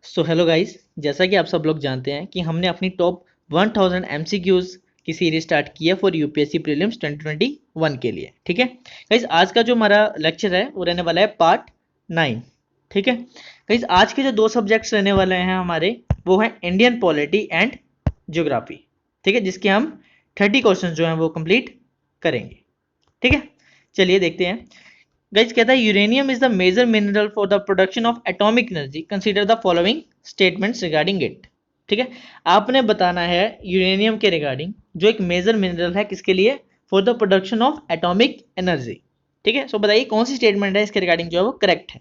So hello guys, जैसा कि आप सब लोग जानते हैं कि हमने अपनी टॉप 1000 एमसीक्यूज की सीरीज स्टार्ट की है फॉर यूपीएससी प्रीलिम्स 2021 के लिए। ठीक है गाइस, आज का जो हमारा लेक्चर है वो रहने वाला है पार्ट 9। ठीक है गाइस, आज के जो दो सब्जेक्ट्स रहने वाले हैं हमारे वो हैं इंडियन पॉलिटी एंड ज्योग्राफी। ठीक है, जिसके हम 30 क्वेश्चन जो हैं वो कंप्लीट करेंगे। ठीक है, चलिए देखते हैं। गाइस कहता है uranium is the major mineral for the production of atomic energy, consider the following statements regarding it. ठीक है, आपने बताना है यूरेनियम के रिगार्डिंग जो एक मेजर मिनरल है किसके लिए, for the production of atomic energy. ठीक है, सो बताइए कौन सी स्टेटमेंट है इसके रिगार्डिंग जो है वो करेक्ट है।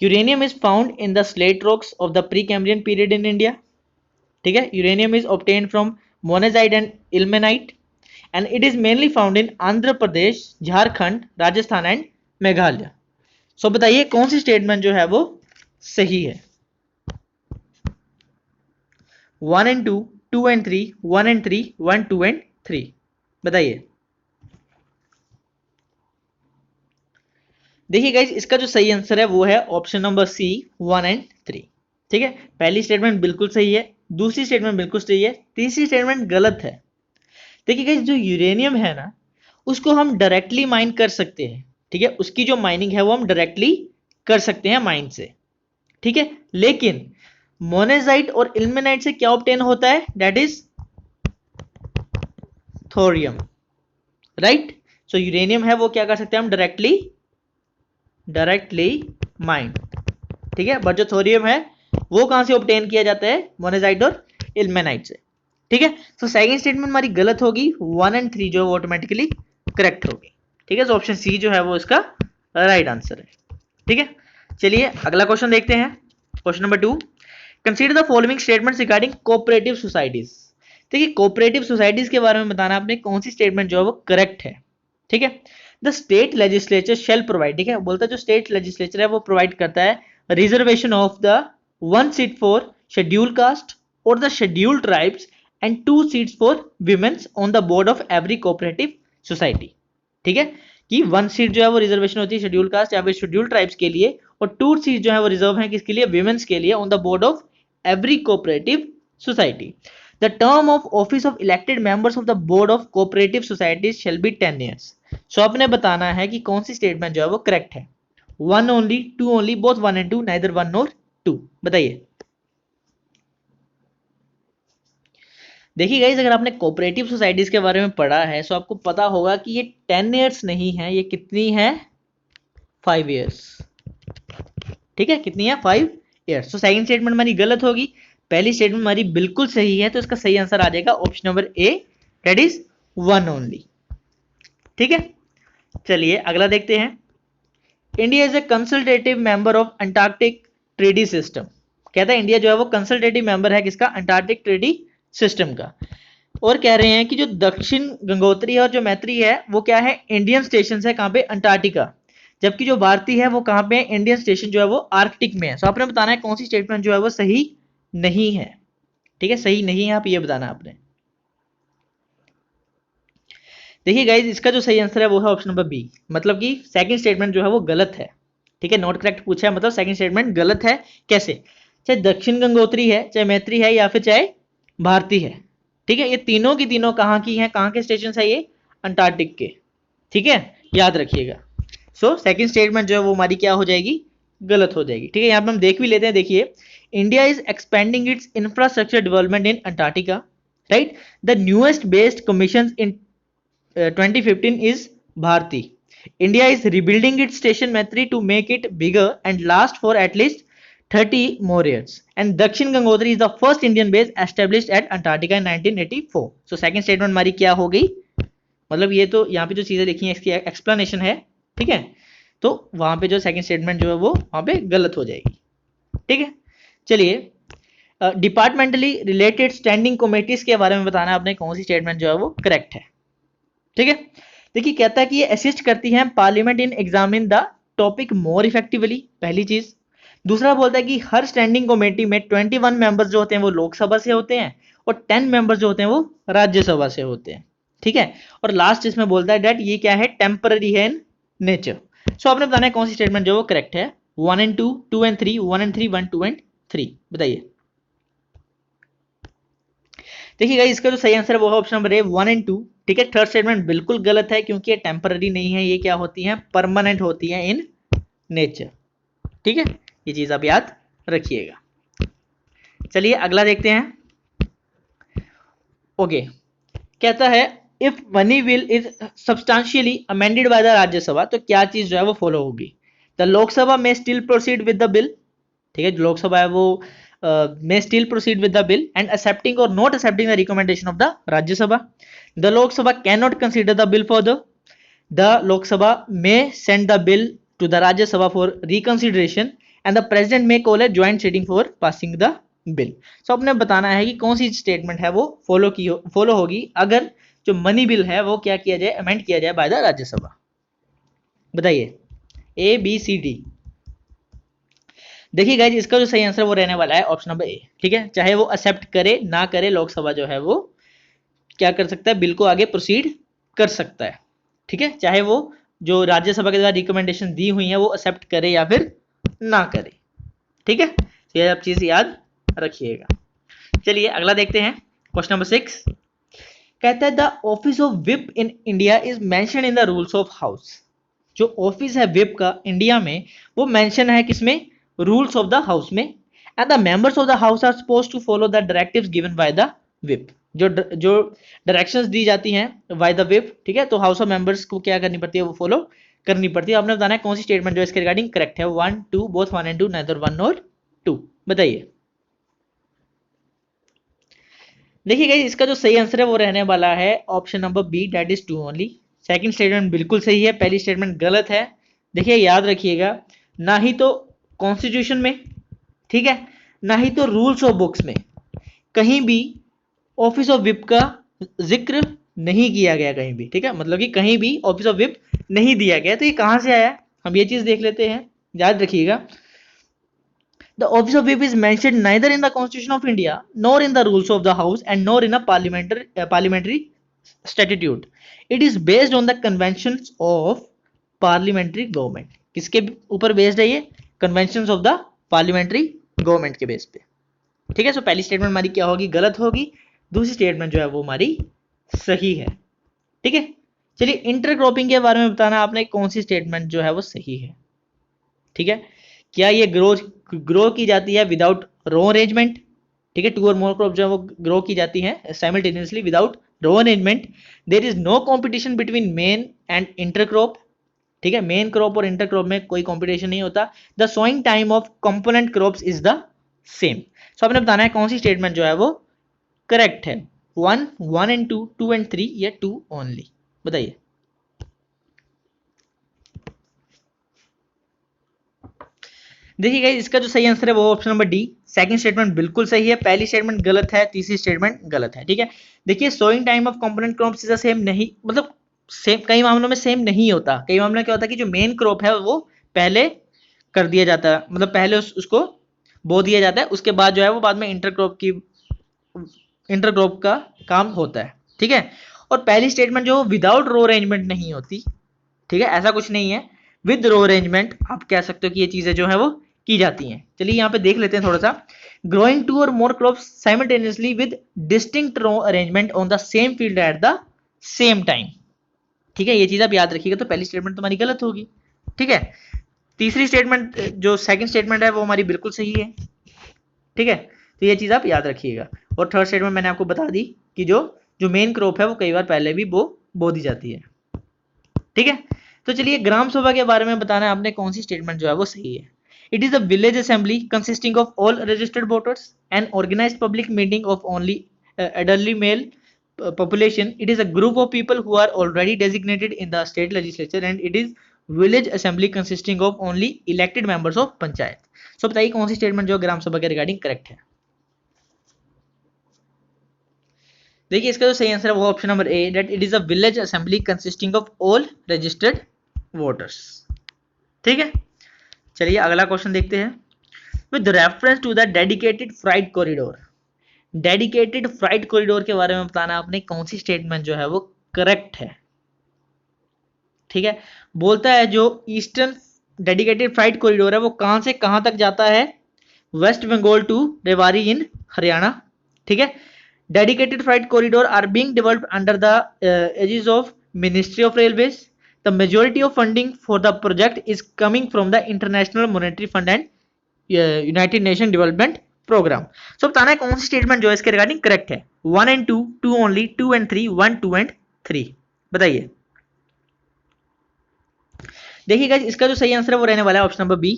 Uranium is found in the slate rocks of the Precambrian period in India. ठीक है, uranium is obtained from monazite and ilmenite and it is mainly found in Andhra Pradesh, Jharkhand, Rajasthan and Meghalaya. So बताइए कौन सी statement जो है वो सही है। 1 and 2, 2 and 3, 1 and 3, 1, 2 and 3 बताइए। देखिए गाइस, इसका जो सही आंसर है वो है ऑप्शन नंबर सी, 1 and 3। ठीक है, पहली स्टेटमेंट बिल्कुल सही है, दूसरी स्टेटमेंट बिल्कुल सही है, तीसरी स्टेटमेंट गलत है। देखिए गाइस, जो यूरेनियम है ना उसको हम डायरेक्टली माइन कर सकते हैं। ठीक है, उसकी जो माइनिंग है वो हम डायरेक्टली कर सकते हैं माइन से। ठीक है, लेकिन मोनेजाइट और इल्मेनाइट से क्या ऑब्टेन होता है, that is thorium. Right, so uranium है वो क्या कर सकते हैं हम डायरेक्टली माइन। ठीक है, बट जो थोरियम है वो कहां से ऑब्टेन किया जाता है, मोनेजाइट और इल्मेनाइट से। ठीक है, तो सेकंड स्टेटमेंट हमारी गलत होगी, 1 and 3 जो है वो ऑटोमेटिकली करेक्ट होगी। ठीक है, तो ऑप्शन सी जो है वो इसका राइट आंसर है। ठीक है, चलिए अगला क्वेश्चन देखते हैं। Question number 2, consider the following statements regarding cooperative societies. देखिए, कोऑपरेटिव सोसाइटीज के बारे में बताना आपने कौन सी स्टेटमेंट जो है वो करेक्ट है। ठीक है, the state legislature shall provide. ठीक है, बोलता है जो स्टेट लेजिस्लेचर है वो प्रोवाइड करता है reservation of the 1 seat for schedule caste और the schedule tribes and 2 seats for women's on the board of every cooperative society. ठीक है, कि 1 सीट जो है वो रिजर्वेशन होती है शेड्यूल कास्ट या फिर शेड्यूल ट्राइब्स के लिए, और 2 सीट जो है वो रिजर्व है किसके लिए, विमेन्स के लिए, on the board of every cooperative society. The term of office of elected members of the board of cooperative societies shall be 10 years. So आपने बताना है कि कौन सी स्टेटमेंट जो है वो करेक्ट है। 1 only, 2 only, both 1 and 2, neither 1 nor 2 बताइए। देखिए गाइस, अगर आपने कोऑपरेटिव सोसाइटीज के बारे में पढ़ा है तो आपको पता होगा कि ये 10 ईयर्स नहीं है, ये कितनी है, 5 ईयर्स। ठीक है, कितनी है, 5 ईयर्स। तो सेकंड स्टेटमेंट हमारी गलत होगी, पहली स्टेटमेंट हमारी बिल्कुल सही है, तो इसका सही आंसर आ जाएगा option number A, that is 1 only. ठीक है, चलिए अगला देखते हैं। India is a consultative member of Antarctic treaty system. कहता है इंडिया जो है वो कंसल्टेटिव मेंबर है किसका, अंटार्कटिक ट्रेडी सिस्टम का। और कह रहे हैं कि जो दक्षिण गंगोत्री है और जो मैत्री है वो क्या है, इंडियन स्टेशन है कहां पे, अंटार्कटिका। जबकि जो भारतीय है वो कहां पे है, इंडियन स्टेशन जो है वो आर्कटिक में है। सो आपने बताना है कौन सी स्टेटमेंट जो है वो सही नहीं है। ठीक है, सही नहीं है, आप ये बताना आपने। देखिए गाइज, इसका जो सही आंसर है वो है ऑप्शन नंबर बी, मतलब कि सेकंड स्टेटमेंट जो है वो गलत है। ठीक है, नॉट करेक्ट पूछा है, मतलब सेकंड स्टेटमेंट गलत है। कैसे, चाहे दक्षिण गंगोत्री है, चाहे मैत्री है, या फिर चाहे भारती है। ठीक है, ये तीनों की तीनों कहाँ की हैं, कहाँ के स्टेशन है ये, अंटार्कटिक के। ठीक है, याद रखिएगा। सो सेकंड स्टेटमेंट जो है वो हमारी क्या हो जाएगी, गलत हो जाएगी। ठीक है, यहाँ पे हम देख भी लेते हैं। देखिए, India is expanding it's infrastructure development in Antarctica. Right, the newest based commission in 2015 is Bharti. India is rebuilding its station Maitri to make it bigger and last for at least 30 more years. And Dakshin Gangotri is the first Indian base established at Antarctica in 1984. So second statement हमारी क्या हो गई, मतलब ये तो यहाँ पे जो चीजें लिखी हैं इसकी एक्सप्लेनेशन है। ठीक है, तो वहां पे जो सेकंड स्टेटमेंट जो है वो वहां पे गलत हो जाएगी। ठीक है, चलिए डिपार्टमेंटली रिलेटेड स्टैंडिंग कमेटीज के बारे में बताना आपने कौन सी स्टेटमेंट जो है वो करेक्ट है। ठीक है, देखिए कहता है कि ये असिस्ट करती हैं parliament in examine the topic more effectively, पहली चीज। दूसरा बोलता है कि हर स्टैंडिंग कमेटी में 21 मेंबर्स जो होते हैं वो लोकसभा से होते हैं और 10 मेंबर्स जो होते हैं वो राज्यसभा से होते हैं। ठीक है, और लास्ट इसमें बोलता है डेट ये क्या है, टेम्पररी है इन नेचर। सो आपने बताना है कौन सी स्टेटमेंट जो वो करेक्ट है, 1 एंड 2, 2 एंड 3, 1 एंड 3, 1, 2 एंड 3। बताइए। देखिएगा इसका जो सही आंसर है वो है ऑप्शन नंबर ए 1 एंड 2। ठीक है, थर्ड स्टेटमेंट बिल्कुल गलत है क्योंकि ये टेम्पररी नहीं है, ये क्या होती हैं, परमानेंट होती हैं इन नेचर। ठीक है, ये चीज आप याद रखिएगा। चलिए अगला देखते हैं। ओके, कहता है if money bill is substantially amended by the Rajya Sabha, तो क्या चीज जो है वो फॉलो होगी। द लोकसभा में still proceed with the bill. ठीक है, जो लोकसभा है वो may still proceed with the bill and accepting or not accepting the recommendation of the Rajya Sabha. The Lok Sabha cannot consider the bill further. The Lok Sabha may send the bill to the Rajya Sabha for reconsideration and the president may call a joint sitting for passing the bill. So अपने बताना है कि कौन सी statement है वो follow होगी अगर जो मनी बिल है वो क्या किया जाए, अमेंड किया जाए बाय द राज्यसभा। बताइए ए बी सी डी। देखिए गाइज इसका जो सही आंसर वो रहने वाला है ऑप्शन नंबर ए। ठीक है, चाहे वो एक्सेप्ट करे ना करे, लोकसभा जो है वो क्या कर सकता है, बिल को आगे प्रोसीड कर सकता है। ठीक है, चाहे वो जो राज्यसभा के द्वारा रिकमेंडेशन दी हुई है वो एक्सेप्ट करे या फिर ना करे। ठीक है, तो ये आप चीज याद रखिएगा। चलिए अगला देखते हैं, क्वेश्चन नंबर 6 कहता है the office of whip in India is mention in the rules of house. जो ऑफिस है विप का इंडिया में वो मेंशन है किसमें, रूल्स ऑफ द हाउस में। And the members of the house are supposed to follow the directives given by the whip. जो directions दी जाती हैं बाय द विप, ठीक है, तो हाउस ऑफ मेंबर्स को क्या करनी पड़ती है, वो फॉलो करनी पड़ती है। आपने बताना है कौन सी स्टेटमेंट जो इसके रिगार्डिंग करेक्ट है। 1, 2, बोथ 1 एंड 2, नेदर 1 नॉर 2। बताइए। देखिए गाइस इसका जो सही आंसर है वो रहने वाला है option number B, that is 2 only. Second statement बिल्कुल सही है, पहली स्टेटमेंट गलत है। देखिए याद रखिएगा, ना ही तो कॉन्स्टिट्यूशन में, ठीक है, ना ही तो रूल्स ऑफ बुक्स में कहीं भी ऑफिस ऑफ विप का जिक्र नहीं किया गया कहीं भी। ठीक है, मतलब कि कहीं भी ऑफिस ऑफ विप नहीं दिया गया। तो ये कहां से आया, हम ये चीज देख लेते हैं, याद रखिएगा। The office of whip is mentioned neither in the constitution of India nor in the rules of the house and nor in a parliamentary statute. It is based on the conventions of parliamentary government. किसके ऊपर based है ये, conventions of the parliamentary government के base पे। ठीक है, सो पहली statement हमारी क्या होगी, गलत होगी। दूसरी स्टेटमेंट जो है वो हमारी सही है। ठीक है, चलिए इंटरक्रॉपिंग के बारे में बताना आपने, कौन सी स्टेटमेंट जो है वो सही है। ठीक है, क्या ये ग्रो की जाती है विदाउट रो अरेंजमेंट। ठीक है, 2 और मोर क्रॉप जो है वो ग्रो की जाती है simultaneously without row arrangement. There is no competition between main and intercrop. ठीक है, मेन क्रॉप और इंटर क्रॉप में कोई कंपटीशन नहीं होता। The sowing time of component crops is the same. So आपने बताना है कौन सी स्टेटमेंट जो है वो करेक्ट है। 1, 1 एंड 2, 2 एंड 3 या 2 ओनली। बताइए। देखिए गाइस इसका जो सही आंसर है वो option number D. Second statement बिल्कुल सही है, पहली स्टेटमेंट गलत है, तीसरी स्टेटमेंट गलत है। ठीक है, देखिए sowing time of component crops is the same नहीं, मतलब सेम कई मामलों में सेम नहीं होता। कई मामलों में क्या होता है कि जो मेन क्रॉप है वो पहले कर दिया जाता है, मतलब पहले उसको बो दिया जाता है, उसके बाद जो है वो बाद में इंटरक्रॉप का काम होता है। ठीक है, और पहली स्टेटमेंट जो विदाउट रो अरेंजमेंट नहीं होती। ठीक है, ऐसा कुछ नहीं है, विद रो अरेंजमेंट आप कह सकते हो कि ये चीजें जो है वो की जाती हैं। चलिए यहाँ पे देख लेते हैं थोड़ा सा। ग्रोइंग 2 और more crops simultaneously with distinct row arrangement on the same field at the same time. ठीक है, ये चीज आप याद रखिएगा। तो पहली स्टेटमेंट तुम्हारी गलत होगी। ठीक है, तीसरी स्टेटमेंट जो सेकंड स्टेटमेंट है वो हमारी बिल्कुल सही है। ठीक है, तो ये चीज आप याद रखिएगा। और थर्ड स्टेटमेंट मैंने आपको बता दी कि जो मेन क्रॉप है वो कई बार पहले भी बो दी जाती है। ठीक है, तो चलिए ग्राम सभा के बारे में बताना है आपने, कौन सी स्टेटमेंट जो है वो सही है। It is a village assembly consisting of all registered voters and organised public meeting of only adultly male population. It is a group of people who are already designated in the state legislature and it is village assembly consisting of only elected members of panchayat. So बताइए कौन सी statement जो ग्राम सभा के regarding correct है। देखिए इसका जो सही आंसर है वो option number A, that it is a village assembly consisting of all registered voters. ठीक है, चलिए अगला क्वेश्चन देखते हैं। With reference to the dedicated freight corridor. Dedicated freight corridor के बारे में बताना आपने, कौन सी स्टेटमेंट जो है वो करेक्ट है। ठीक है, बोलता है जो ईस्टर्न डेडिकेटेड फ्राइट कॉरिडोर है वो कहां से कहां तक जाता है, वेस्ट बंगाल टू रेवाड़ी इन हरियाणा, ठीक है। Dedicated freight corridor are being developed under the aegis of Ministry of Railways, the majority of funding for the project is coming from the International Monetary Fund and United Nation Development Programme. So बताना है कौन सी statement जो है इसके regarding correct है, 1 and 2, 2 only, 2 and 3, 1, 2 and 3, बताइए। देखिएगा इसका जो सही आंसर है वो रहने वाला है ऑप्शन नंबर बी,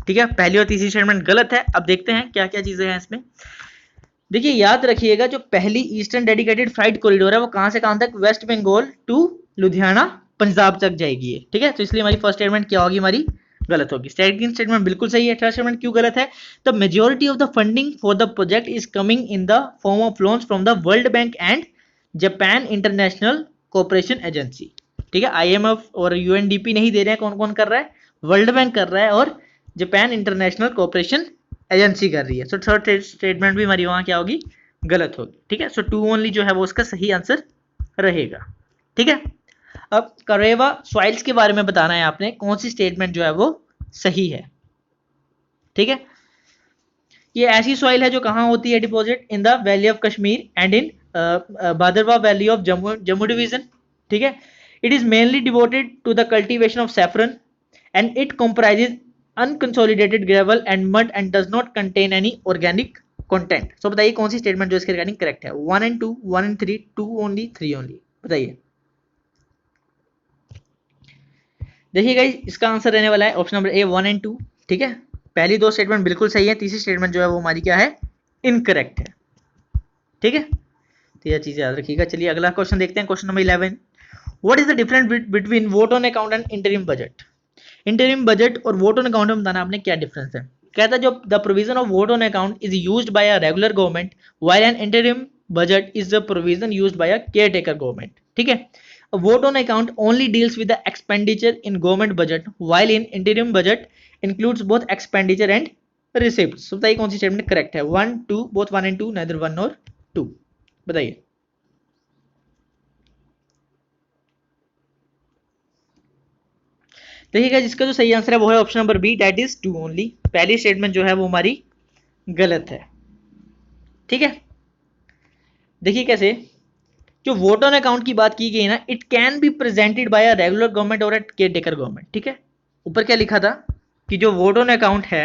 ठीक है। पहली और तीसरी स्टेटमेंट गलत है। अब देखते हैं क्या क्या चीजें हैं इसमें। देखिए याद रखिएगा जो पहली ईस्टर्न डेडिकेटेड फ्राइट कॉरिडोर है वो कहां से कहां तक, वेस्ट बंगाल टू लुधियाना पंजाब तक जाएगी, ठीक है। तो इसलिए हमारी फर्स्ट स्टेटमेंट क्या होगी, हमारी गलत होगी। सेकंड स्टेटमेंट बिल्कुल सही है। थर्ड स्टेटमेंट क्यों गलत है, the majority of the funding for the project is coming in the form of loans from the world bank and Japan international cooperation agency, ठीक है। आईएमएफ और यूएनडीपी नहीं दे रहे हैं, कौन कौन कर रहा है, वर्ल्ड बैंक कर रहा है और जापान इंटरनेशनल कोऑपरेशन एजेंसी कर रही है। सो थर्ड स्टेटमेंट भी हमारी वहां क्या होगी, गलत होगी, ठीक है। सो 2 ओनली जो है वो उसका सही आंसर रहेगा, ठीक है। अब करेवा सॉइल्स के बारे में बताना है आपने, कौन सी स्टेटमेंट जो है वो सही है, ठीक है। ये ऐसी सॉइल है जो कहां होती है deposit, in the valley of Kashmir and in Bhadarwa valley of Jammu division, ठीक है। It is mainly devoted to the cultivation of saffron and it comprises unconsolidated gravel and mud and does not contain any organic content. So बताइए कौन सी statement जो इसके regarding correct है, 1 and 2, 1 and 3, 2 only, 3 only, बताइए। देखिएगा इसका answer रहने वाला है ऑप्शन नंबर ए, 1 and 2, ठीक है। पहली दो स्टेटमेंट बिल्कुल सही है, तीसरी स्टेटमेंट जो है वो हमारी क्या है, इनकरेक्ट है, ठीक है। तो यह चीज याद रखिएगा। चलिए अगला क्वेश्चन देखते हैं, question number 11, what is the difference between vote on account and interim budget. Interim budget और वोट ऑन अकाउंट में बताना आपने क्या डिफरेंस है। कहता है जो the provision of vote on account is used by a regular government while N interim budget is the provision used by a caretaker government, ठीक है। A vote on account only deals with the expenditure in government budget, while in interim budget includes both expenditure and receipts. So बताइए कौन सी statement correct है, 1, 2, both 1 and 2, neither 1 nor 2, बताइए। देखिएगा जिसका जो सही आंसर है वो है option number B, that is 2 only. पहली स्टेटमेंट जो है वो हमारी गलत है, ठीक है। देखिए कैसे, जो वोट ऑन अकाउंट की बात की गई ना, it can be presented by a regular government और केयर टेकर गवर्नमेंट, ठीक है। ऊपर क्या लिखा था कि जो वोट ऑन अकाउंट है,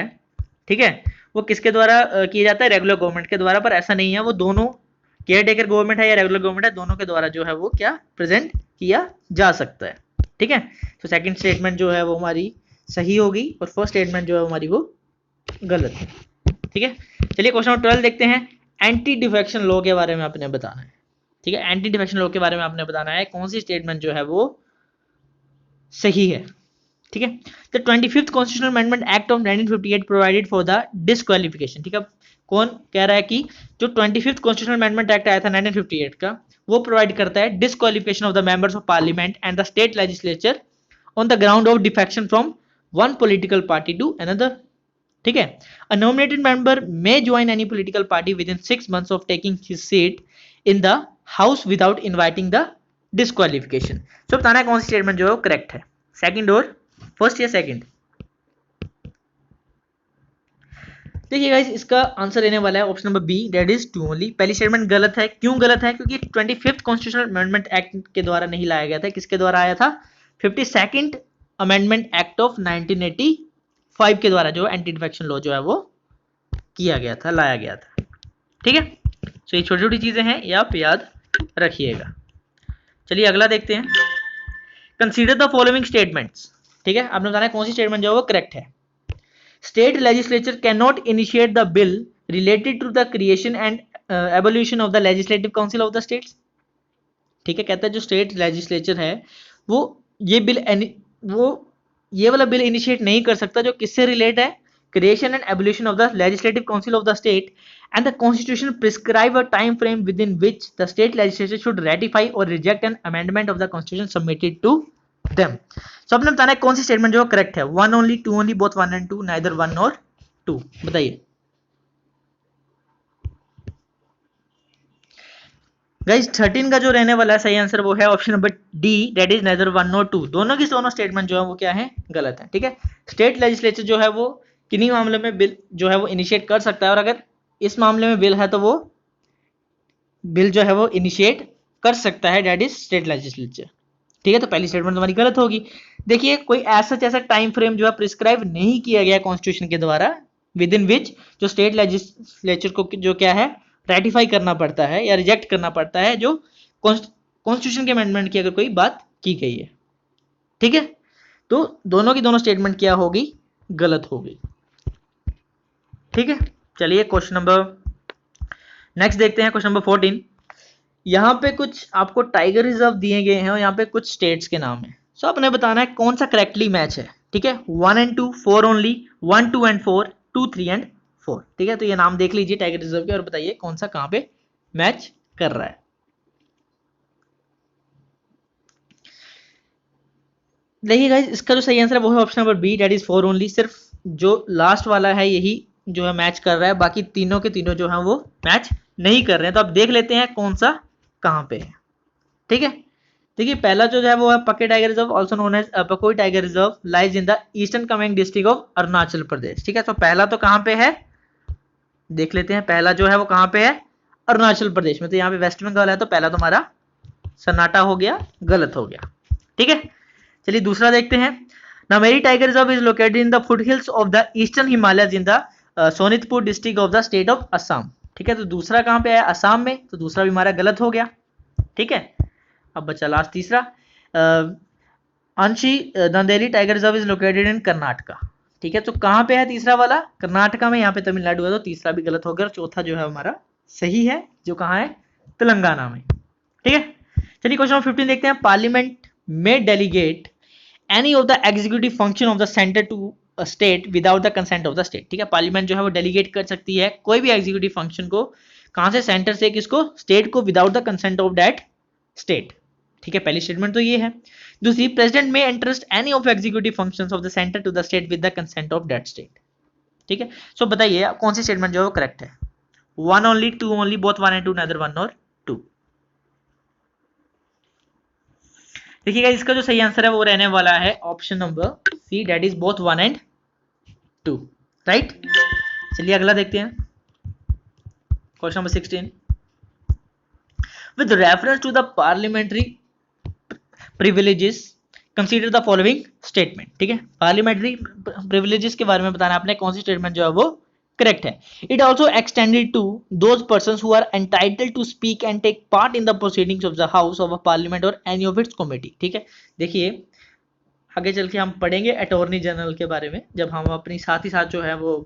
ठीक है, वो किसके द्वारा किया जाता है, रेगुलर गवर्नमेंट के द्वारा, पर ऐसा नहीं है, वो दोनों केयर टेकर गवर्नमेंट है या रेगुलर गवर्नमेंट है, दोनों के द्वारा जो है वो क्या प्रेजेंट किया जा सकता है, ठीक है। तो सेकंड स्टेटमेंट जो है वो हमारी सही होगी और फर्स्ट स्टेटमेंट जो है हमारी वो गलत है, ठीक है। चलिए क्वेश्चन नंबर 12 देखते हैं। एंटी डिफेक्शन लॉ के बारे में आपने बताना है, ठीक है। एंटी डिफेक्शन लॉ के बारे में आपने बताना है कौन सी स्टेटमेंट जो है वो सही है, ठीक है। The 25th constitutional amendment act of 1958 provided for the disqualification, ठीक है। कौन कह रहा है कि जो 25th कॉन्स्टिट्यूशनल अमेंडमेंट एक्ट आया था 1958 का, वो प्रोवाइड करता है disqualification of the members of parliament and the state legislature on the ground of defection from one political party to another, ठीक है। A nominated member may join any political party within 6 months of taking his seat in the house without inviting the disqualification. So बताना है कौन सी statement जो है वो correct है, सेकंड और फर्स्ट या सेकंड। देखिए गाइस इसका आंसर रहने वाला है option number B, that is 2 only. पहली स्टेटमेंट गलत है, क्यों गलत है, क्योंकि 25th कॉन्स्टिट्यूशनल अमेंडमेंट एक्ट के द्वारा नहीं लाया गया था, किसके द्वारा आया था, 52nd अमेंडमेंट एक्ट ऑफ 1985 के द्वारा जो एंटी डिफेक्शन लॉ जो है वो किया गया था, लाया गया था, ठीक है। सो ये छोटी छोटी चीजें हैं, ये आप याद रखिएगा। चलिए अगला देखते हैं। कंसीडर द फॉलोइंग स्टेटमेंट्स, ठीक है। आपने बताना है कौन सी स्टेटमेंट जो है वो करेक्ट है। State legislature can not initiate the bill related to the creation and evolution of the legislative council of the states, ठीक है। कहता है जो स्टेट लेजिस्लेचर है वो ये वाला बिल इनिशिएट नहीं कर सकता जो किससे रिलेट है, creation and evolution of the legislative council of the state, and the constitution prescribe a time frame within which the state legislature should ratify or reject an amendment of the constitution submitted to them. So आपने बताना है कौन सी statement जो correct है, 1 only, 2 only, both 1 and 2, neither 1 nor 2, बताइए। Guys 13 का जो रहने वाला है सही आंसर वो है option number D, that is nether 1 nor 2। दोनों की दोनों स्टेटमेंट जो है वो क्या है, गलत है। ठीक है, स्टेट लेजिस्लेचर जो है वो किन्हीं मामले में बिल जो है वो इनिशिएट कर सकता है, और अगर इस मामले में बिल है तो वो बिल जो है वो इनिशिएट कर सकता है, दैट इज स्टेट लेजिस्लेचर। ठीक है, तो पहली स्टेटमेंट तुम्हारी गलत होगी। देखिए कोई ऐसा टाइम फ्रेम जो है प्रिस्क्राइब नहीं किया गया कॉन्स्टिट्यूशन के द्वारा विद इन विच जो स्टेट लेजिस्लेचर को जो क्या है रेटिफाई करना पड़ता है या रिजेक्ट करना पड़ता है जो कॉन्स्टिट्यूशन के अमेंडमेंट की अगर कोई बात की गई है। ठीक है, तो दोनों की दोनों स्टेटमेंट क्या होगी, गलत होगी। ठीक है, चलिए क्वेश्चन नंबर नेक्स्ट देखते हैं, क्वेश्चन नंबर 14। यहाँ पे कुछ आपको टाइगर रिजर्व दिए गए हैं और यहाँ पे कुछ स्टेट्स के नाम है। सो आपने बताना है कौन सा करेक्टली मैच है। ठीक है, 1 and 2 4 ओनली, 1 2 and 4 2 3 and 4। ठीक है, तो ये नाम देख लीजिए टाइगर रिजर्व के और बताइए कौन सा कहां पे मैच कर रहा है। देखिए गाइस इसका जो सही आंसर है वो है option number B, that is 4 only. सिर्फ जो लास्ट वाला है यही जो है मैच कर रहा है, बाकी तीनों के तीनों जो है वो मैच नहीं कर रहे हैं। तो अब देख लेते हैं कौन सा कहां पे है। ठीक है, देखिए पहला जो है वो है Pakke tiger reserve, also known as Pakhui tiger reserve, lies in the eastern Kameng district of Arunachal Pradesh. ठीक है, तो पहला तो कहां पे है, देख लेते हैं पहला जो है वो कहां पे है, अरुणाचल प्रदेश में। तो यहाँ पे वेस्ट बंगाल है, तो पहला तुम्हारा सन्नाटा हो गया, गलत हो गया। ठीक है, चलिए दूसरा देखते हैं। Nameri tiger reserve is located in the foot hills of the eastern Himalayas in the Sonitpur district of the state of Assam. ठीक है, तो दूसरा कहां पे है, असम में, तो दूसरा भी हमारा गलत हो गया। ठीक है, अब बचा लास्ट तीसरा। अंशी Dandeli tiger reserve is located in Karnataka. ठीक है, तो कहां पे है तीसरा वाला, कर्नाटका में, यहाँ पे तमिलनाडु है, तो तीसरा भी गलत हो गया। चौथा जो है हमारा सही है, जो कहां है, तेलंगाना में। ठीक है, चलिए क्वेश्चन नंबर 15 देखते हैं। पार्लियामेंट में delegate any of the executive function of the centre to state without the consent of the state. ठीक है, पार्लियामेंट जो है वो डेलीगेट कर सकती है कोई भी एग्जीक्यूटिव फंक्शन को, कहां से, सेंटर से, किसको, स्टेट को, without the consent of that state. ठीक है, पहली स्टेटमेंट तो ये है। दूसरी, president may entrust any of executive functions of the centre to the state with the consent of that state. ठीक है, सो बताइए कौन सी स्टेटमेंट जो है वो करेक्ट है। 1 only, 2 only, both 1 and 2, neither 1 और 2। देखिएगा इसका जो सही आंसर है वो रहने वाला है option number C, that is both 1 and 2। Right, चलिए अगला देखते हैं, question number 16। With reference to the parliamentary privileges, consider the following statement। ठीक है, parliamentary privileges के बारे में बताना आपने, कौन सी स्टेटमेंट जो है वो करेक्ट है। It also extended to those persons who are entitled to speak and take part in the proceedings of the House of a Parliament or any of its committee। ठीक है, देखिए आगे चल के हम पढ़ेंगे अटॉर्नी जनरल के बारे में, जब हम अपनी साथ ही साथ जो है वो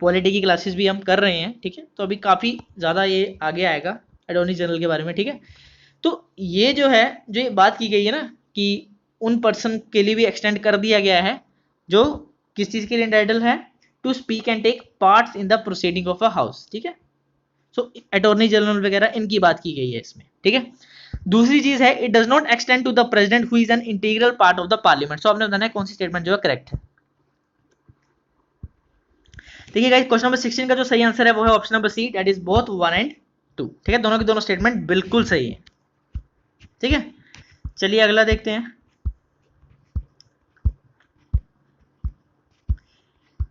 पॉलिटी की क्लासेस भी हम कर रहे हैं। ठीक है, तो अभी काफी ज्यादा ये आगे आएगा अटॉर्नी जनरल के बारे में। ठीक है, तो ये जो है, जो ये बात की गई है ना कि उन पर्सन के लिए भी एक्सटेंड कर दिया गया है जो किस चीज के लिए एंटाइटल है, to speak and take parts in the proceeding of a house. ठीक है, सो अटॉर्नी जनरल वगैरह इनकी बात की गई है इसमें। ठीक है, दूसरी चीज है, it does not extend to the president who is an integral part of the parliament. So आपने बताना है कौन सी स्टेटमेंट जो है करेक्ट है। देखिए गाइस क्वेश्चन नंबर 16 का जो सही आंसर है वो है option number C, that is both 1 and 2। ठीक है, दोनों की दोनों स्टेटमेंट बिल्कुल सही है। ठीक है, चलिए अगला देखते हैं।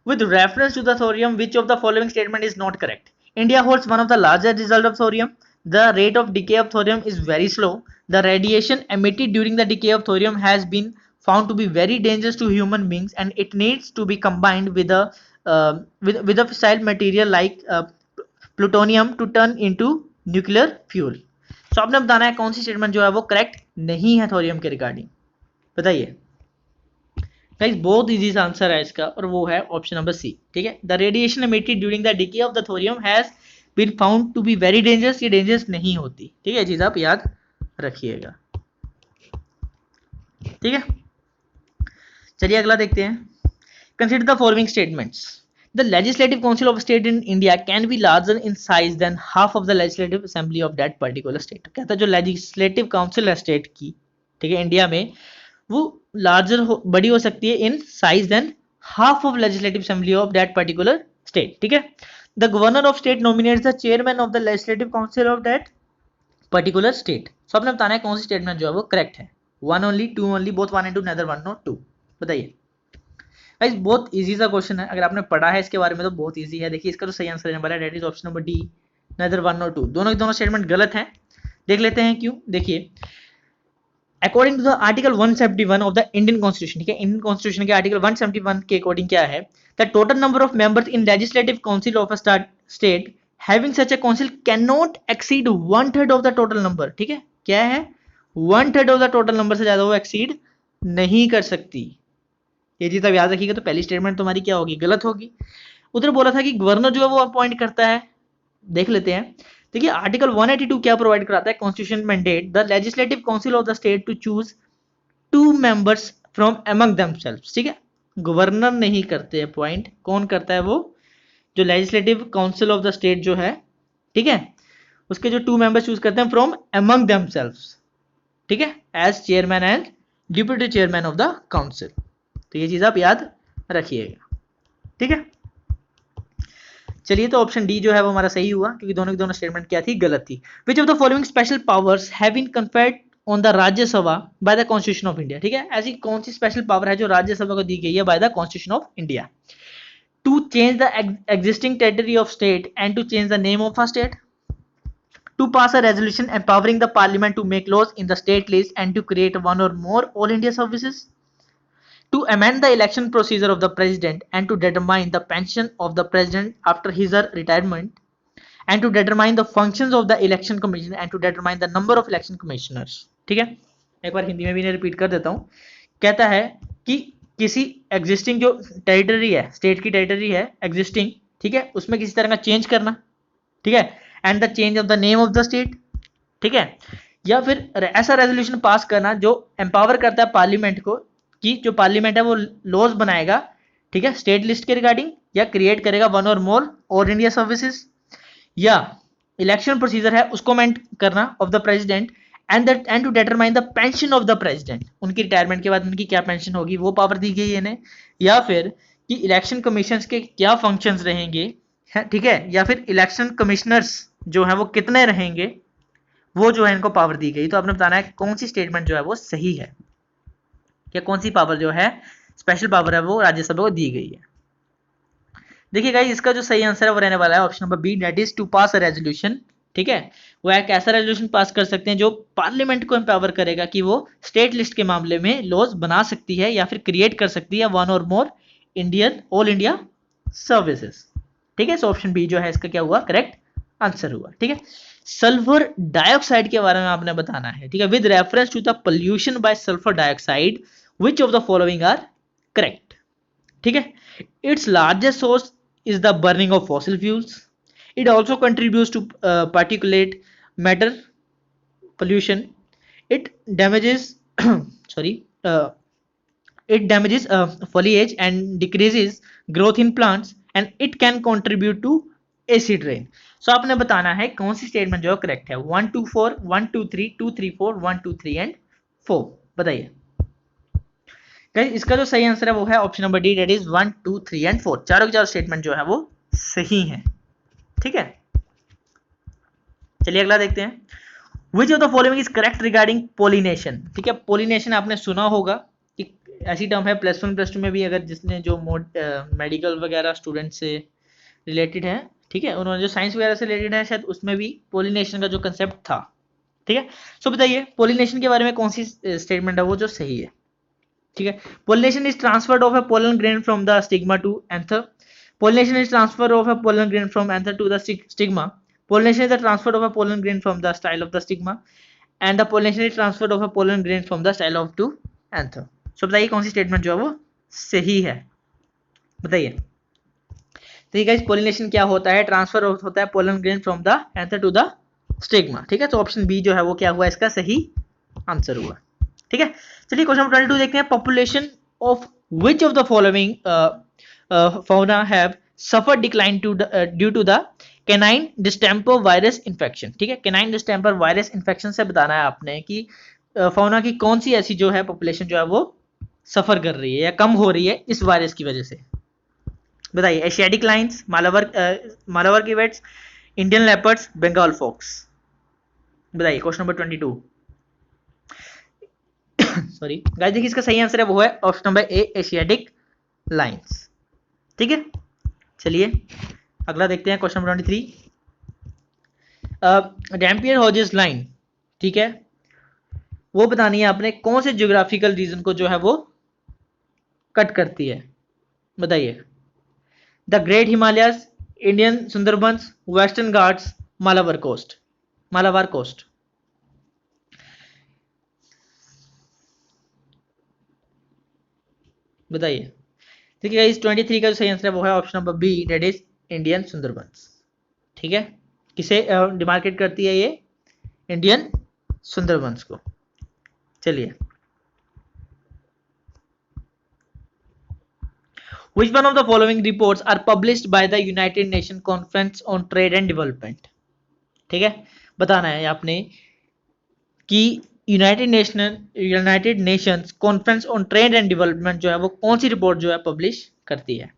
With reference to the thorium, which of the following statement is not correct? India holds one of the largest reserves of thorium. The rate of decay of thorium is very slow. The radiation emitted during the decay of thorium has been found to be very dangerous to human beings, and it needs to be combined with a fissile material like plutonium to turn into nuclear fuel। तो आपने बताना है कौन सी statement जो है वो correct नहीं है थोरियम के रिगार्डिंग, बताइए। गाइस बहुत इजी आंसर है इसका, और वो है ऑप्शन नंबर सी। ठीक है, the radiation emitted during the decay of the thorium has been found to be very dangerous. ये डेंजरस नहीं होती। ठीक है, चीज आप याद रखिएगा। ठीक है, चलिए अगला देखते हैं। Consider the following statements. The Legislative Council of a state in India can be larger in size than half of the legislative assembly of that particular state। कहता है जो legislative council है स्टेट की, ठीक है, इंडिया में, वो larger बड़ी हो सकती है in size than half of legislative assembly of that particular state. ठीक है, the governor of state nominates the chairman of the legislative council of that particular state. So आपने बताना है कौन सी स्टेटमेंट जो है वो करेक्ट है। 1 only, 2 only, both 1 and 2, neither 1 not 2। बताइए गाइस, बहुत इजी सा क्वेश्चन है, अगर आपने पढ़ा है इसके बारे में तो बहुत इजी है। देखिए इसका जो सही आंसर रहने वाला है, that is option number D, neither 1 not 2। दोनों के दोनों स्टेटमेंट गलत हैं। देख लेते हैं क्यों। देखिए according to the article 171 of the Indian constitution, ठीक है, इंडियन कॉन्स्टिट्यूशन के आर्टिकल 171 के अकॉर्डिंग क्या है, the total number of members in legislative council of a state having such a council can not exceed 1/3 of the total number. ठीक है, क्या है, 1/3 ऑफ द टोटल नंबर से ज्यादा वो एक्सीड नहीं कर सकती। ये चीज अब याद रखिएगा, तो पहली स्टेटमेंट तुम्हारी क्या होगी, गलत होगी। उधर बोला था कि गवर्नर जो है वो अपॉइंट करता है। देख लेते हैं। देखिए आर्टिकल 182 क्या प्रोवाइड कराता है, constitution mandate the legislative council of the state to choose 2 members from among themselves. ठीक है, गवर्नर नहीं करते अपॉइंट, कौन करता है, वो जो legislative council of the state जो है, ठीक है, उसके जो 2 मेंबर्स चूज करते हैं फ्रॉम अमंग देमसेल्व्स, ठीक है, as chairman and deputy chairman of the council. तो ये चीज आप याद रखिएगा, ठीक है। चलिए, तो ऑप्शन डी जो है वो हमारा सही हुआ, क्योंकि दोनों की दोनों स्टेटमेंट क्या थी, गलत थी। विच of the following special powers have been conferred on the Rajya Sabha bye the constitution of India. ठीक है, ऐसी कौन सी स्पेशल पावर है जो राज्यसभा को दी गई है by the constitution of India, to change the existing territory of state and to change the name of a state, to pass a resolution empowering the parliament to make laws in the state list and to create one or more all India services, to amend the election procedure of the president and to determine the pension of the president after his retirement, and to determine the functions of the election commission and to determine the number of election commissioners। ठीक है, एक बार हिंदी में भी repeat कर देता हूं। कहता है कि किसी एग्जिस्टिंग जो टेरिटरी है, स्टेट की टेरिटरी है एग्जिस्टिंग, ठीक है, उसमें किसी तरह का चेंज करना, ठीक है, and the change of the name of the state, ठीक है, या फिर ऐसा रेजोल्यूशन पास करना जो एम्पावर करता है पार्लियामेंट को, कि जो पार्लियामेंट है वो लॉज बनाएगा, ठीक है, स्टेट लिस्ट के रिगार्डिंग, या क्रिएट करेगा वन और मोर ऑल इंडिया सर्विसेज, या इलेक्शन प्रोसीजर है उसको अमेंड करना of the president and to determine the pension of the president, उनकी रिटायरमेंट के बाद उनकी क्या पेंशन होगी वो पावर दी गई है इन्हें, या फिर कि इलेक्शन कमीशन के क्या फंक्शंस रहेंगे, ठीक है, या फिर इलेक्शन कमिश्नर्स जो है वो कितने रहेंगे, वो जो है इनको पावर दी गई। तो आपने बताना है कौन सी स्टेटमेंट जो है वो सही है, या कौन सी पावर जो है स्पेशल पावर है वो राज्यसभा को दी गई है। देखिए गाइस, इसका जो सही आंसर है वो रहने वाला है option number B, that is to pass a resolution. ठीक है, वो एक ऐसा रेजोल्यूशन पास कर सकते हैं जो पार्लियामेंट को एम्पावर करेगा कि वो स्टेट लिस्ट के मामले में लॉज बना सकती है या फिर क्रिएट कर सकती है वन और मोर इंडियन ऑल इंडिया सर्विसेज। ठीक है, सो ऑप्शन बी जो है इसका क्या हुआ, करेक्ट आंसर हुआ। ठीक है, सल्फर डाइऑक्साइड के बारे में आपने बताना है। ठीक है, with reference to the pollution by sulphur dioxide which of the following are correct. ठीक है, its largest source is the burning of fossil fuels. It also contributes to particulate matter pollution. It damages it damages foliage and decreases growth in plants, and it can contribute to acid rain. So आपने बताना है कौन सी statement जो correct है, 1 2 4 1 2 3 2 3 4 1 2 3 and 4। बताइए guys, इसका जो सही आंसर है वो है option number D, that is 1 2 3 and 4। चारों के चारों स्टेटमेंट जो है वो सही है। ठीक है, चलिए अगला देखते हैं। विच of the following is correct regarding pollination. ठीक है, पोलिनेशन आपने सुना होगा कि ऐसी टर्म है +1 +2 में भी, अगर जिसने जो मेडिकल वगैरह स्टूडेंट से रिलेटेड है, ठीक है, उन्होंने जो साइंस वगैरह से रिलेटेड है, शायद उसमें भी पोलिनेशन का जो कंसेप्ट था। ठीक है, सो बताइए पोलिनेशन के बारे में कौन सी स्टेटमेंट है वो जो सही है। ठीक है, pollination is transferred of a pollen grain from the stigma to anther. Pollination is transfer of a pollen grain from anther to the stigma. Pollination is the transfer of a pollen grain from the style of the stigma, and the pollination is transfer of a pollen grain from the style of to anther. So बताइए कौन सी statement जो है वो सही है, बताइए। तो गाइस, pollination क्या होता है, ट्रांसफर होता है pollen grain from the anther to the stigma। ठीक है, तो ऑप्शन बी जो है वो क्या हुआ, इसका सही आंसर हुआ। ठीक है, चलिए क्वेश्चन नंबर 22 देखते हैं। Population of which of the following fauna have suffer decline due to the canine distemper virus infection. ठीक है, कैनाइन डिस्टेम्पर वायरस इन्फेक्शन से बताना है आपने कि फौना की कौन सी ऐसी जो है पॉपुलेशन जो है वो सफर कर रही है या कम हो रही है इस वायरस की वजह से। बताइए, Asiatic lions, Malabar civets, Indian leopards, Bengal fox. बताइए क्वेश्चन नंबर 22। सॉरी गाइस, देखिए इसका सही आंसर है वो है option number A, Asiatic lions. ठीक है, चलिए अगला देखते हैं question number 23। Dampier Hodges line, ठीक है, वो बतानी है आपने कौन से ज्योग्राफिकल रीजन को जो है वो कट करती है। बताइए, the great Himalayas, Indian Sundarbans, western Ghats, Malabar coast. Malabar coast. बताइए। देखिए गाइस 23 का जो सही आंसर है वो है option number B, that is Indian Sundarbans. ठीक है, किसे डिमार्केट करती है ये? इंडियन सुंदरबंस को। चलिए, which one of the following reports are published by the United Nations Conference on Trade and Development? ठीक है, बताना है आपने कि United Nations conference on trade and development जो है वो कौन सी रिपोर्ट जो है पब्लिश करती है।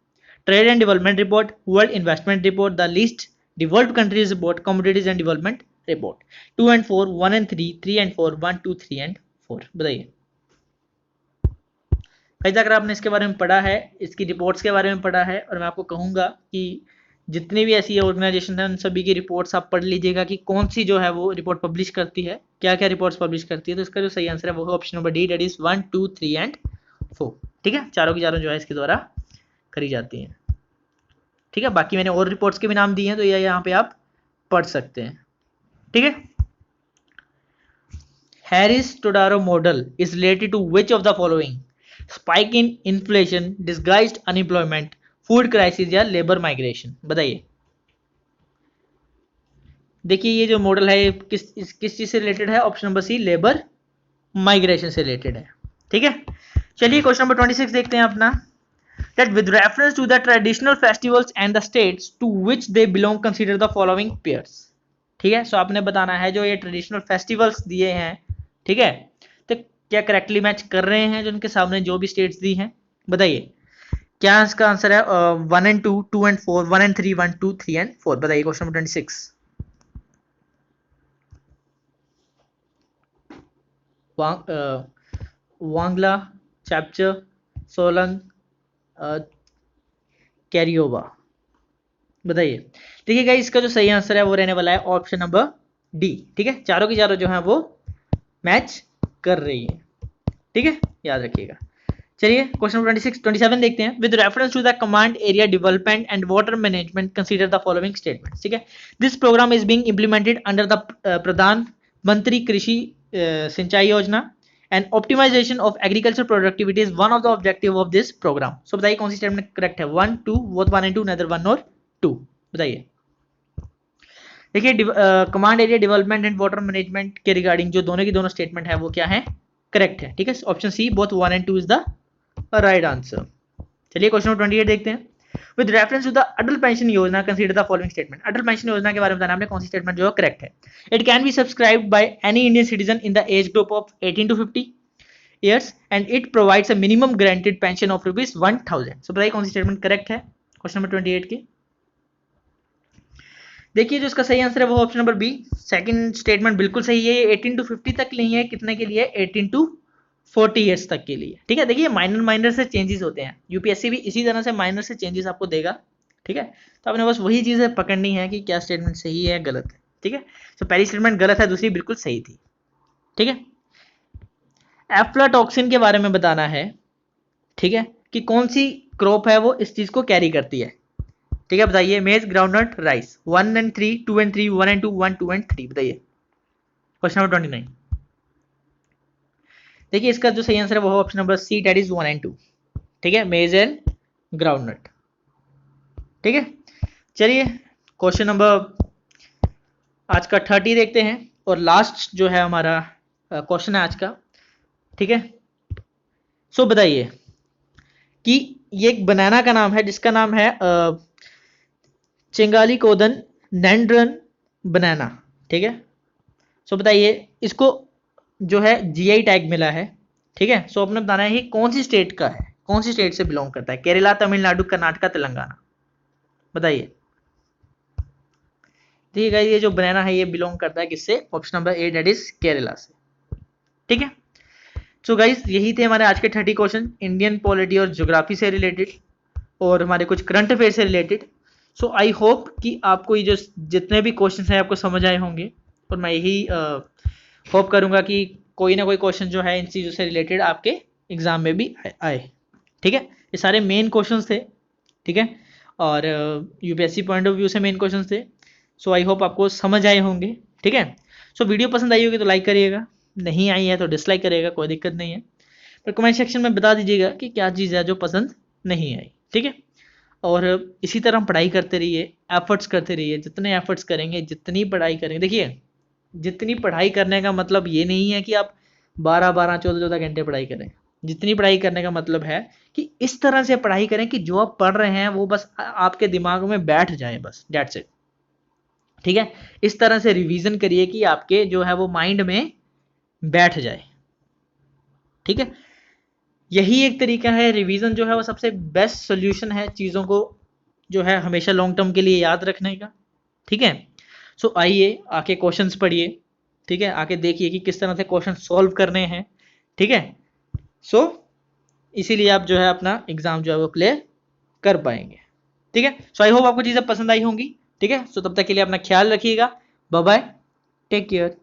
Trade and development report, world investment report, the list developed countries report, commodities and development report. 2 and 4, 1 and 3, 3 and 4, 1, 2, 3 and 4। बताइए भाई, अगर आपने इसके बारे में पढ़ा है, इसकी रिपोर्ट्स के बारे में पढ़ा है, और मैं आपको कहूंगा कि जितनी भी ऐसी ऑर्गेनाइजेशन है उन सभी की रिपोर्ट्स आप पढ़ लीजिएगा कि कौन सी जो है वो रिपोर्ट पब्लिश करती है, क्या क्या रिपोर्ट्स पब्लिश करती है। तो इसका जो सही आंसर है वो है option number D, that is 1, 2, 3 and 4। ठीक है, चारों की चारों जो है इसके द्वारा करी जाती हैं। ठीक है, बाकी मैंने और रिपोर्ट्स के भी नाम दिए हैं, तो ये यहाँ पे आप पढ़ सकते हैं। ठीक है, Harris Todaro model is related to which of the following? Spike in inflation, disguised unemployment, food crisis या लेबर माइग्रेशन। बताइए। देखिए ये जो मॉडल है किस चीज से रिलेटेड है? Option number C, labour migration से रिलेटेड है। ठीक है, चलिए क्वेश्चन नंबर 26 देखते हैं अपना। that with reference to the traditional festivals and the states to which they belong consider the following pairs। ठीक है, सो आपने बताना है जो ये ट्रेडिशनल फेस्टिवल्स दिए हैं, ठीक है, तो क्या करेक्टली मैच कर रहे हैं जो उनके सामने जो भी स्टेट्स दी हैं। बताइए क्या इसका आंसर है? 1 and 2, 2 and 4, 1 and 3, 1, 2, 3 and 4। बताइए क्वेश्चन नंबर 26। वांगला, चैप्चर, सोलंग, कैरियोबा। बताइए। देखिए गाइस, इसका जो सही आंसर है वो रहने वाला है ऑप्शन नंबर डी। ठीक है, चारों की चारों जो है वो मैच कर रही है। ठीक है, याद रखिएगा। चलिए क्वेश्चन नंबर 27 देखते हैं। With reference to the command area development and water management consider the following statement. ठीक है, this program is being implemented under the Pradhan Mantri Krishi सिंचाई योजना and optimization of agricultural productivity is one of the objective of this program। so बताइए कौन सी statement correct है? 1, 2, both 1 and 2, neither 1 nor 2। बताइए। देखिए command area development and water management के regarding जो दोनों की दोनों स्टेटमेंट है वो क्या है? करेक्ट है। ठीक है, option C, both 1 and 2 is the right answer. चलिए क्वेश्चन नंबर 28 देखते हैं। With reference to the Atal Pension Yojana consider the following statement. Atal Pension Yojana के बारे में बताना हमने कौन सी स्टेटमेंट जो है करेक्ट है? It can be subscribed by any Indian citizen in the age group of 18 to 50 years and it provides a minimum guaranteed pension of rupees 1000। so बताइए कौन सी स्टेटमेंट करेक्ट है क्वेश्चन नंबर 28 की? देखिए जो इसका सही आंसर है वो option number B, second statement बिल्कुल सही है। 18 to 50 तक नहीं है, कितने के लिए? 18 to 40 ईयर्स तक के लिए। ठीक है, देखिए माइनर से चेंजेस होते हैं, यूपीएससी भी इसी तरह से माइनर से चेंजेस आपको देगा। ठीक है, तो आपने बस वही चीजें पकड़नी है कि क्या स्टेटमेंट सही है गलत है। ठीक है, तो पहली स्टेटमेंट गलत है, दूसरी बिल्कुल सही थी। ठीक है, एफ्लाटॉक्सिन के बारे में बताना है, ठीक है, कि कौन सी क्रॉप है वो इस चीज को कैरी करती है। ठीक है, बताइए। मेज, groundnut, rice. 1 and 3, 2 and 3, 1 and 2, 1, 2 and 3। बताइए क्वेश्चन नंबर 29। देखिए इसका जो सही आंसर है वो है option number C, that is 1 and 2। ठीक है, मेज एंड ग्राउंडनट। ठीक है, चलिए क्वेश्चन नंबर आज का 30 देखते हैं और लास्ट जो है हमारा क्वेश्चन है आज का। ठीक है, सो बताइए कि ये एक बनाना का नाम है जिसका नाम है चिंगाली कोदन नैंड्रन बनाना। ठीक है, सो बताइए इसको जो है जीआई टैग मिला है। ठीक है, सो आपने बताना है कि कौन सी स्टेट का है, कौन सी स्टेट से बिलोंग करता है? केरला, तमिलनाडु, कर्नाटका, तेलंगाना। बताइए। देखिए गाइस ये जो बनाना है ये बिलोंग करता है किससे, option number A that is Kerala से। ठीक है, सो गाइस यही थे हमारे आज के 30 क्वेश्चन इंडियन पॉलिटी और ज्योग्राफी से रिलेटेड और हमारे कुछ करंट अफेयर से रिलेटेड। सो आई होप कि आपको ये जो जितने भी क्वेश्चन हैं आपको समझ आए होंगे, और मैं यही होप करूंगा कि कोई ना कोई क्वेश्चन जो है इन चीज़ों से रिलेटेड आपके एग्जाम में भी आए। ठीक है, ये सारे मेन क्वेश्चन थे। ठीक है, और यूपीएससी पॉइंट ऑफ व्यू से मेन क्वेश्चन थे। सो आई होप आपको समझ आए होंगे। ठीक है, सो वीडियो पसंद आई होगी तो लाइक करिएगा, नहीं आई है तो डिसलाइक करिएगा, कोई दिक्कत नहीं है। पर कमेंट सेक्शन में बता दीजिएगा कि क्या चीज़ है जो पसंद नहीं आई। ठीक है, और इसी तरह हम पढ़ाई करते रहिए, एफर्ट्स करते रहिए, जितने एफर्ट्स करेंगे, जितनी पढ़ाई करेंगे, देखिए जितनी पढ़ाई करने का मतलब ये नहीं है कि आप 12-12, 14-14 घंटे पढ़ाई करें। जितनी पढ़ाई करने का मतलब है कि इस तरह से पढ़ाई करें कि जो आप पढ़ रहे हैं वो बस आपके दिमाग में बैठ जाए, बस दैट्स इट। ठीक है, इस तरह से रिवीजन करिए कि आपके जो है वो माइंड में बैठ जाए। ठीक है, यही एक तरीका है, रिवीजन जो है वो सबसे बेस्ट सोल्यूशन है चीज़ों को जो है हमेशा लॉन्ग टर्म के लिए याद रखने का। ठीक है, सो आइए आके क्वेश्चंस पढ़िए। ठीक है, आके देखिए कि किस तरह से क्वेश्चन सॉल्व करने हैं। ठीक है, सो इसीलिए आप जो है अपना एग्जाम जो है वो क्लियर कर पाएंगे। ठीक है, सो आई होप आपको चीज़ें पसंद आई होंगी। ठीक है, सो तब तक के लिए अपना ख्याल रखिएगा। Bye bye, take care.